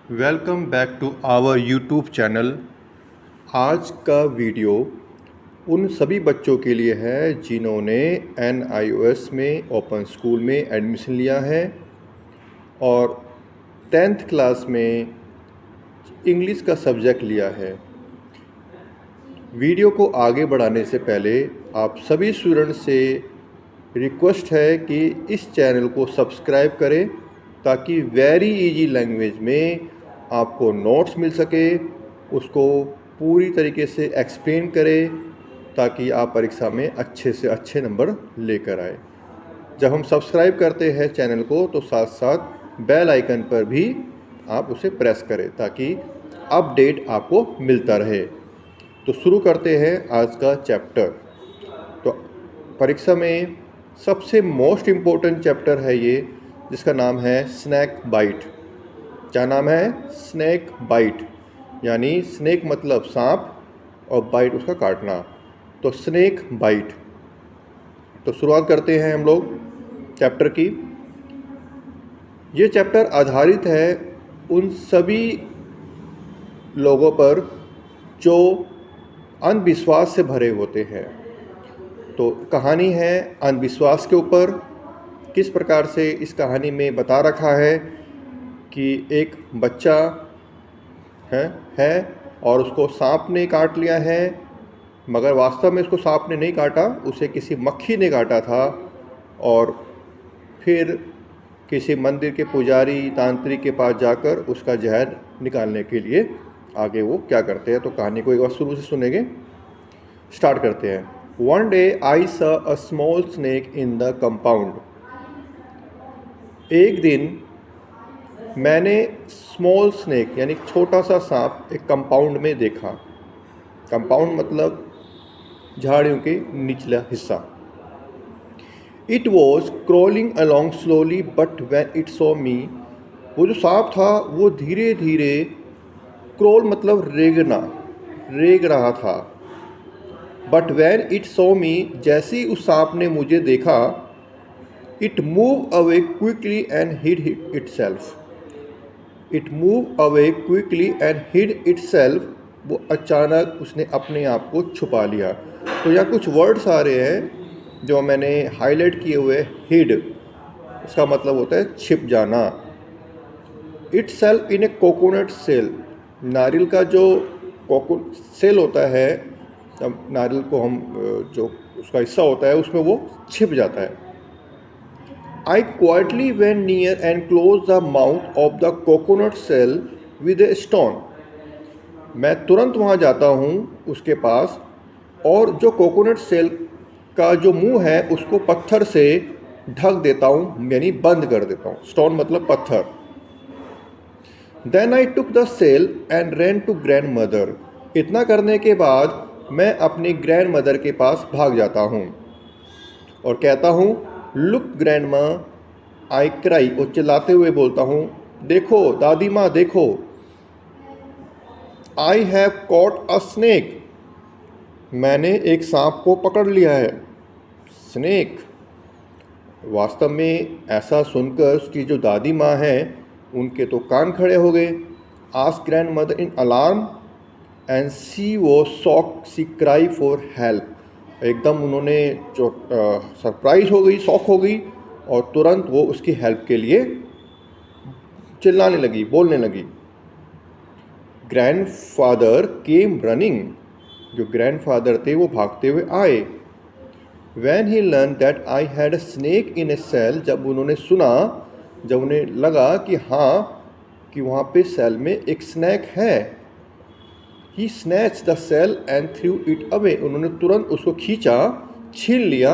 Welcome back to our YouTube channel. आज का video उन सभी बच्चों के लिए है जिन्होंने NIOS में ओपन स्कूल में एडमिशन लिया है और 10th क्लास में इंग्लिश का सब्जेक्ट लिया है। वीडियो को आगे बढ़ाने से पहले आप सभी स्टूडेंट्स से रिक्वेस्ट है कि इस चैनल को सब्सक्राइब करें ताकि वेरी इजी लैंग्वेज में आपको नोट्स मिल सके, उसको पूरी तरीके से एक्सप्लेन करें ताकि आप परीक्षा में अच्छे से अच्छे नंबर लेकर आए। जब हम सब्सक्राइब करते हैं चैनल को तो साथ साथ बेल आइकन पर भी आप उसे प्रेस करें ताकि अपडेट आपको मिलता रहे। तो शुरू करते हैं आज का चैप्टर। तो परीक्षा में सबसे मोस्ट इम्पोर्टेंट चैप्टर है ये, जिसका नाम है स्नैक बाइट। क्या नाम है? स्नैक बाइट, यानी स्नैक मतलब सांप और बाइट उसका काटना, तो स्नैक बाइट। तो शुरुआत करते हैं हम लोग चैप्टर की। ये चैप्टर आधारित है उन सभी लोगों पर जो अंधविश्वास से भरे होते हैं। तो कहानी है अंधविश्वास के ऊपर। किस प्रकार से इस कहानी में बता रखा है कि एक बच्चा है और उसको सांप ने काट लिया है, मगर वास्तव में उसको सांप ने नहीं काटा, उसे किसी मक्खी ने काटा था। और फिर किसी मंदिर के पुजारी तांत्रिक के पास जाकर उसका जहर निकालने के लिए आगे वो क्या करते हैं। तो कहानी को एक बार शुरू से सुनेंगे। स्टार्ट करते हैं। One day I saw a small snake in the compound. एक दिन मैंने स्मॉल स्नेक यानी छोटा सा सांप एक कंपाउंड में देखा। कंपाउंड मतलब झाड़ियों के निचला हिस्सा। It was crawling along slowly but when it saw मी। वो जो सांप था वो धीरे धीरे, क्रोल मतलब रेंगना, रेंग रहा था। But when it saw me, जैसे ही उस सांप ने मुझे देखा, it move away quickly and hid itself. It move away quickly and hid itself. वो अचानक उसने अपने आप को छुपा लिया। तो यहाँ कुछ वर्ड्स आ रहे हैं जो मैंने हाईलाइट किए हुए। हिड, इसका मतलब होता है छिप जाना। Itself in a coconut shell, नारियल का जो कोकोनट सेल होता है, जब नारियल को हम जो उसका हिस्सा होता है उसमें वो छिप जाता है। I quietly went near and closed the mouth of the coconut shell with a stone. मैं तुरंत वहाँ जाता हूँ उसके पास और जो कोकोनट सेल का जो मुंह है उसको पत्थर से ढक देता हूँ, यानी बंद कर देता हूँ। स्टोन मतलब पत्थर। Then I took the shell and ran to grandmother. इतना करने के बाद मैं अपनी ग्रैंडमदर के पास भाग जाता हूँ और कहता हूँ, लुक ग्रैंडमा, आई क्राई, और चिल्लाते हुए बोलता हूँ, देखो दादी माँ देखो, I have caught a snake, मैंने एक सांप को पकड़ लिया है। स्नेक। वास्तव में ऐसा सुनकर उसकी जो दादी माँ हैं उनके तो कान खड़े हो गए। Asked grandmother in alarm and she was shocked, she cry for help. एकदम उन्होंने जो सरप्राइज हो गई, शॉक हो गई और तुरंत वो उसकी हेल्प के लिए चिल्लाने लगी, बोलने लगी। ग्रैंडफादर केम रनिंग, जो ग्रैंडफादर थे वो भागते हुए आए। When he learn that I had a snake in a shell, जब उन्होंने सुना, जब उन्हें लगा कि हाँ, कि वहाँ पे सेल में एक स्नैक है। He snatch the shell and threw it away, उन्होंने तुरंत उसको खींचा, छीन लिया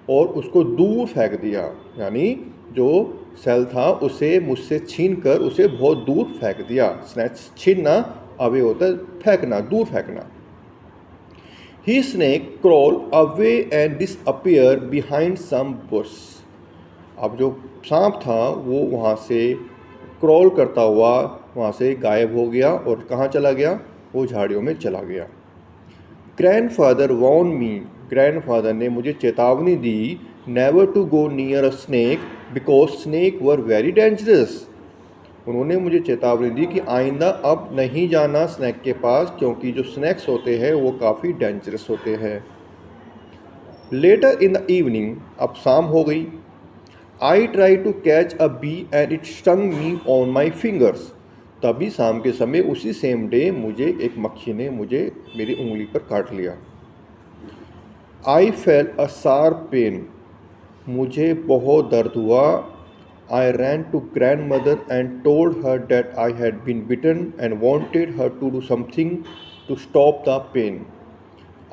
और उसको दूर फेंक दिया। यानी जो सेल था उसे मुझसे छीन कर उसे बहुत दूर फेंक दिया। स्नैच छीनना, अवे होता है फेंकना, दूर फेंकना। He snake crawl away and disappear behind some bush. अब जो सांप था वो वहाँ से क्रॉल करता हुआ वहाँ से गायब हो गया और कहाँ चला गया? वो झाड़ियों में चला गया। ग्रैंडफादर वॉर्न मी, ग्रैंडफादर ने मुझे चेतावनी दी, never to go near a snake because snake were very dangerous. उन्होंने मुझे चेतावनी दी कि आइंदा अब नहीं जाना स्नैक के पास, क्योंकि जो स्नैक्स होते हैं वो काफ़ी डेंजरस होते हैं। लेटर इन द इवनिंग, अब शाम हो गई, I try to catch a bee and it stung me on my fingers. तभी शाम के समय उसी सेम डे मुझे एक मक्खी ने मुझे मेरी उंगली पर काट लिया। I fell a sharp pain, मुझे बहुत दर्द हुआ। I ran to grandmother and told her that I had been bitten and wanted her to do something to stop the pain.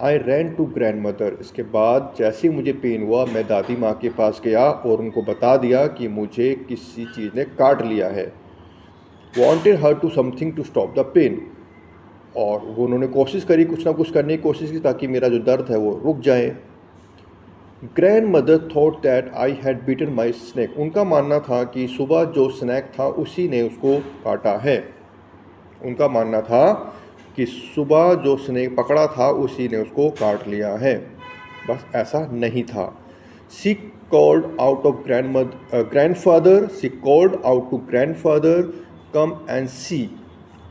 I ran to grandmother, इसके बाद जैसे ही मुझे pen हुआ मैं दादी माँ के पास गया और उनको बता दिया कि मुझे किसी चीज़ ने काट लिया है। Wanted her to something to stop the pain, और वो उन्होंने कोशिश करी, कुछ ना कुछ करने की कोशिश की ताकि मेरा जो दर्द है वो रुक जाए। Grandmother thought that I had beaten my snake, उनका मानना था कि सुबह जो स्नैक था उसी ने उसको काटा है। उनका मानना था कि सुबह जो स्नैक पकड़ा था उसी ने उसको काट लिया है, बस ऐसा नहीं था। She called out of grandfather, she called out to grandfather, come and see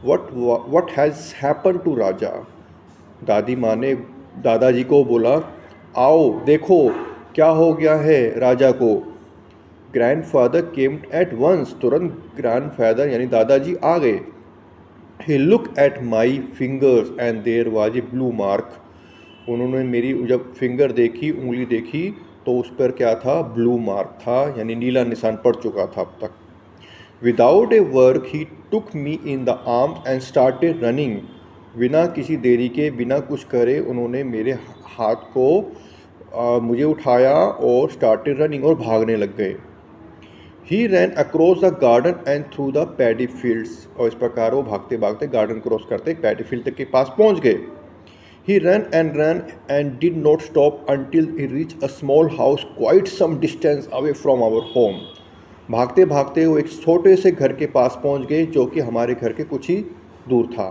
what has happened to Raja. दादी माँ ने दादाजी को बोला, आओ देखो क्या हो गया है राजा को। ग्रैंडफादर केम एट वंस, तुरंत ग्रैंडफादर यानी दादाजी आ गए। He look at my fingers and there was a blue mark, उन्होंने मेरी जब फिंगर देखी, उंगली देखी, तो उस पर क्या था, ब्लू मार्क था, यानी नीला निशान पड़ चुका था अब तक। Without A work he took me in the arms and started running, बिना किसी देरी के, बिना कुछ करे उन्होंने मेरे हाथ को मुझे उठाया और स्टार्टेड रनिंग, और भागने लग गए। He ran across the garden and through the paddy fields, और इस प्रकार वो भागते भागते गार्डन क्रॉस करते पैडी फील्ड तक के पास पहुंच गए। ही ran and did not stop until he reached a small house quite some distance away from our home. भागते भागते वो एक छोटे से घर के पास पहुंच गए जो कि हमारे घर के कुछ ही दूर था।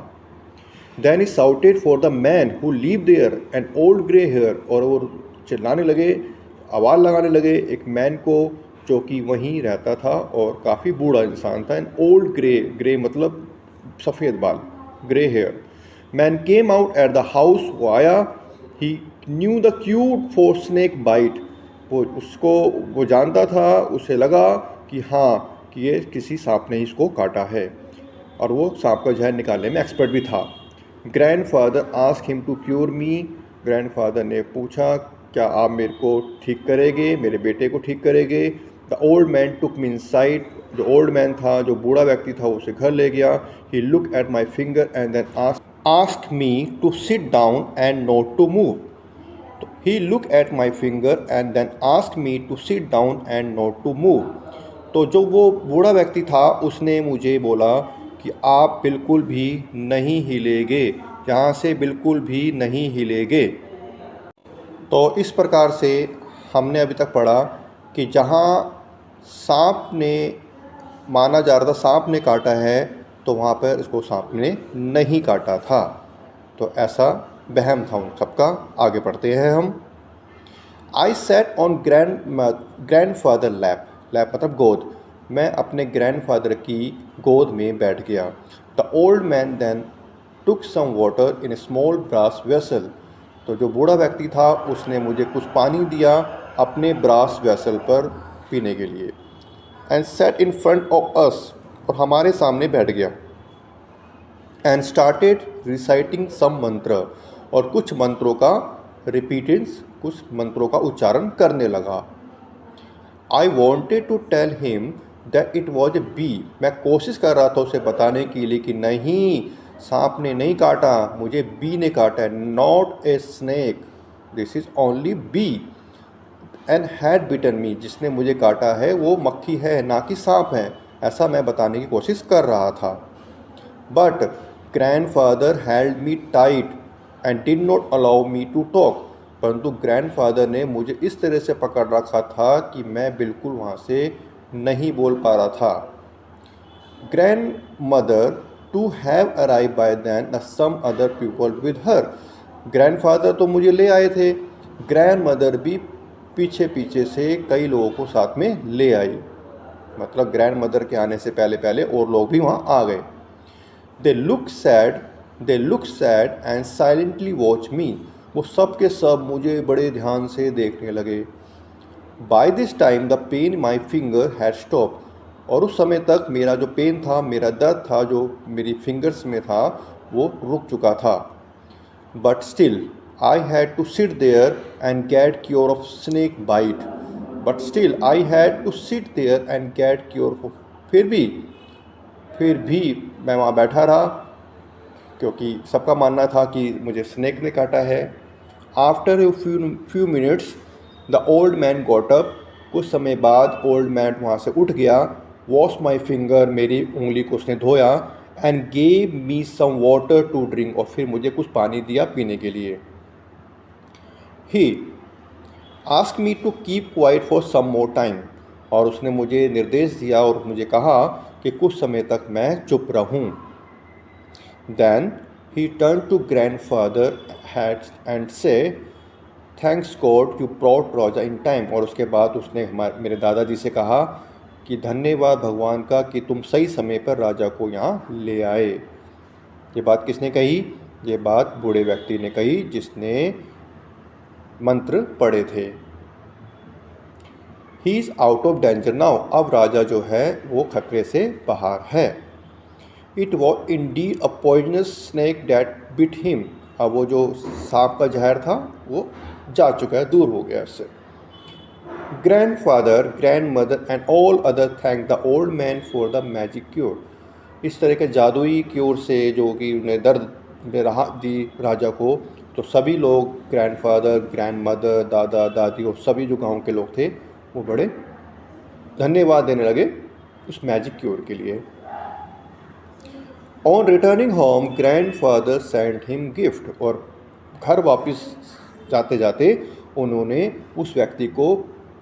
Then he shouted for the man who lived there, an old grey hair, और वो चिल्लाने लगे, आवाज़ लगाने लगे एक मैन को जो कि वहीं रहता था और काफ़ी बूढ़ा इंसान था। एन ओल्ड ग्रे मतलब सफ़ेद बाल, grey hair. Man came out at the house, वो आया। He knew the cure for snake bite, वो जानता था, उसे लगा कि हाँ कि ये किसी सांप ने इसको काटा है, और वो सांप का जहर निकालने में एक्सपर्ट भी था। Grandfather ask him to cure me, grandfather ने पूछा क्या आप मेरे को ठीक करेंगे, मेरे बेटे को ठीक करेंगे। The old man took me inside, जो ओल्ड मैन था, जो बूढ़ा व्यक्ति था, उसे घर ले गया। He look at my finger and then asked me to sit down and not to move. तो he look at my finger and then asked me to sit down and not to move. तो जो वो बूढ़ा व्यक्ति था उसने मुझे बोला कि आप बिल्कुल भी नहीं हिलेंगे, यहाँ से बिल्कुल भी नहीं हिलेंगे। तो इस प्रकार से हमने अभी तक पढ़ा कि जहाँ सांप ने, माना जा रहा था सांप ने काटा है, तो वहाँ पर इसको सांप ने नहीं काटा था। तो ऐसा वहम था उन सबका। आगे पढ़ते हैं हम। I sat on grandfather lap, lap मतलब गोद। मैं अपने ग्रैंडफादर की गोद में बैठ गया। The old man then took some water in a small brass vessel, तो जो बूढ़ा व्यक्ति था उसने मुझे कुछ पानी दिया अपने ब्रास वेसल पर पीने के लिए। And set in front of us, और हमारे सामने बैठ गया। एंड स्टार्टेड रिसाइटिंग सम मंत्र, और कुछ मंत्रों का रिपीटेंस, कुछ मंत्रों का उच्चारण करने लगा। I wanted to tell him that it was a bee, मैं कोशिश कर रहा था उसे बताने के लिए कि नहीं, सांप ने नहीं काटा, मुझे बी ने काटा है, not a snake, this is only bee. And had bitten me, जिसने मुझे काटा है वो मक्खी है, ना कि सांप है, ऐसा मैं बताने की कोशिश कर रहा था। But grandfather held me tight and did not allow me to talk, परंतु ग्रैंडफादर ने मुझे इस तरह से पकड़ रखा था कि मैं बिल्कुल वहाँ से नहीं बोल पा रहा था। Grandmother too have arrive by then some other people with her, grandfather तो मुझे ले आए थे, ग्रैंड मदर भी पीछे पीछे से कई लोगों को साथ में ले आई। मतलब ग्रैंड मदर के आने से पहले पहले और लोग भी वहाँ आ गए। They look sad and silently watch मी, वो सब के सब मुझे बड़े ध्यान से देखने लगे। By this time the pain my finger had stop, और उस समय तक मेरा जो पेन था, मेरा दर्द था जो मेरी फिंगर्स में था, वो रुक चुका था। But still I had to sit there and get cure of snake bite, but still I had to sit there and get cure of, फिर भी मैं वहाँ बैठा रहा क्योंकि सबका मानना था कि मुझे स्नेक ने काटा है। After a few minutes the old man got up, कुछ समय बाद ओल्ड मैन वहाँ से उठ गया। वॉश माई फिंगर, मेरी उंगली को उसने धोया। And gave me some water to drink, और फिर मुझे कुछ पानी दिया पीने के लिए। He ask me to keep quiet for some more time, और उसने मुझे निर्देश दिया और मुझे कहा कि कुछ समय तक मैं चुप रहूं। Then he turned to grandfather and said, "Thanks God you brought Raja in time." और उसके बाद उसने मेरे दादाजी से कहा कि धन्यवाद भगवान का कि तुम सही समय पर राजा को यहाँ ले आए। ये बात किसने कही? ये बात बूढ़े व्यक्ति ने कही जिसने मंत्र पढ़े थे। He is out of danger now, अब राजा जो है वो खतरे से बाहर है। It was indeed a poisonous snake that bit him, अब वो जो सांप का जहर था वो जा चुका है, दूर हो गया उससे। Grandfather, grand mother and all other thank the old man for the magic cure, इस तरह के जादुई क्योर से जो कि उन्हें दर्द में राहत दी राजा को, तो सभी लोग ग्रैंडफादर, ग्रैंड मदर, दादा दादी और सभी जो गांव के लोग थे वो बड़े धन्यवाद देने लगे उस मैजिक क्योर के लिए। On returning home grandfather sent him gift, और घर वापस जाते जाते उन्होंने उस व्यक्ति को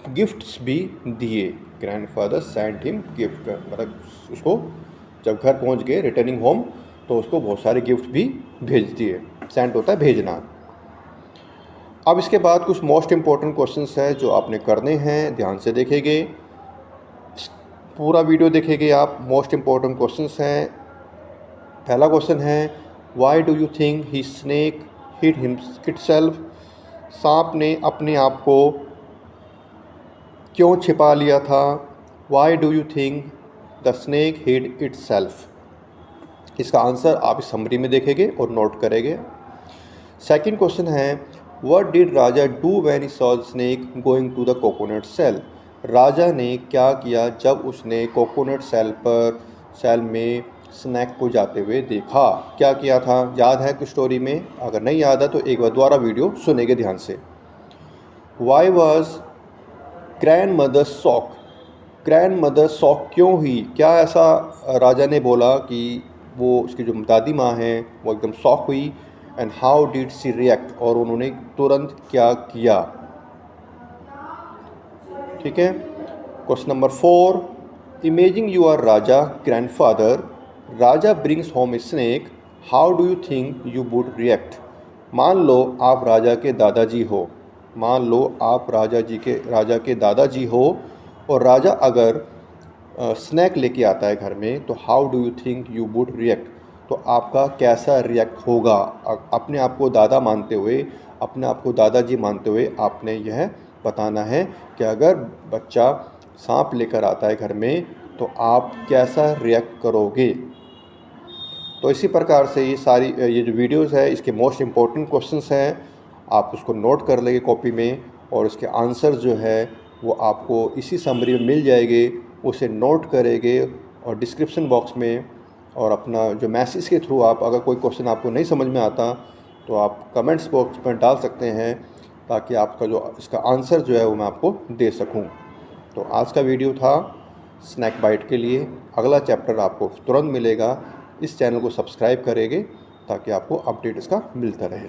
गिफ्ट्स भी दिए। ग्रैंडफादर सेंट हिम गिफ्ट, मतलब उसको जब घर पहुंच गए रिटर्निंग होम तो उसको बहुत सारे गिफ्ट भी भेज दिए। सेंट होता है भेजना। अब इसके बाद कुछ मोस्ट इम्पॉर्टेंट क्वेश्चंस है जो आपने करने हैं, ध्यान से देखेंगे, पूरा वीडियो देखेंगे आप। मोस्ट इम्पॉर्टेंट क्वेश्चंस हैं। पहला क्वेश्चन है, why do you think he snake hid him itself, सांप ने अपने आप को क्यों छिपा लिया था। Why do you think the snake hid itself, इसका आंसर आप इस समरी में देखेंगे और नोट करेंगे। सेकंड क्वेश्चन है, what did Raja do when he saw the snake going to the coconut shell, Raja ने क्या किया जब उसने कोकोनट सेल में स्नैक को जाते हुए देखा। क्या किया था, याद है कुछ स्टोरी में? अगर नहीं याद है तो एक बार दोबारा वीडियो सुनेंगे ध्यान से। Why was grand mother shock, grand mother shock क्यों हुई, क्या ऐसा राजा ने बोला कि वो उसकी जो दादी माँ हैं वो एकदम शॉक हुई। And how did she react, और उन्होंने तुरंत क्या किया। ठीक है। Question number 4, imagine you are Raja grandfather, Raja brings home snake, how do you think you would react. मान लो आप राजा के दादाजी हो, मान लो आप राजा के दादाजी हो और राजा अगर स्नैक लेके आता है घर में, तो how do you think you would react, तो आपका कैसा रिएक्ट होगा। अपने आप को दादा मानते हुए, अपने आप को दादाजी मानते हुए आपने यह बताना है कि अगर बच्चा सांप लेकर आता है घर में तो आप कैसा रिएक्ट करोगे। तो इसी प्रकार से ये जो वीडियोस है इसके मोस्ट इम्पॉर्टेंट क्वेश्चंस हैं, आप उसको नोट कर लेंगे कॉपी में, और इसके आंसर जो है वो आपको इसी समरी में मिल जाएंगे, उसे नोट करेंगे और डिस्क्रिप्शन बॉक्स में और अपना जो मैसेज के थ्रू आप अगर कोई क्वेश्चन आपको नहीं समझ में आता तो आप कमेंट्स बॉक्स में डाल सकते हैं, ताकि आपका जो इसका आंसर जो है वो मैं आपको दे सकूं। तो आज का वीडियो था स्नैक बाइट के लिए। अगला चैप्टर आपको तुरंत मिलेगा। इस चैनल को सब्सक्राइब करेंगे ताकि आपको अपडेट इसका मिलता रहे।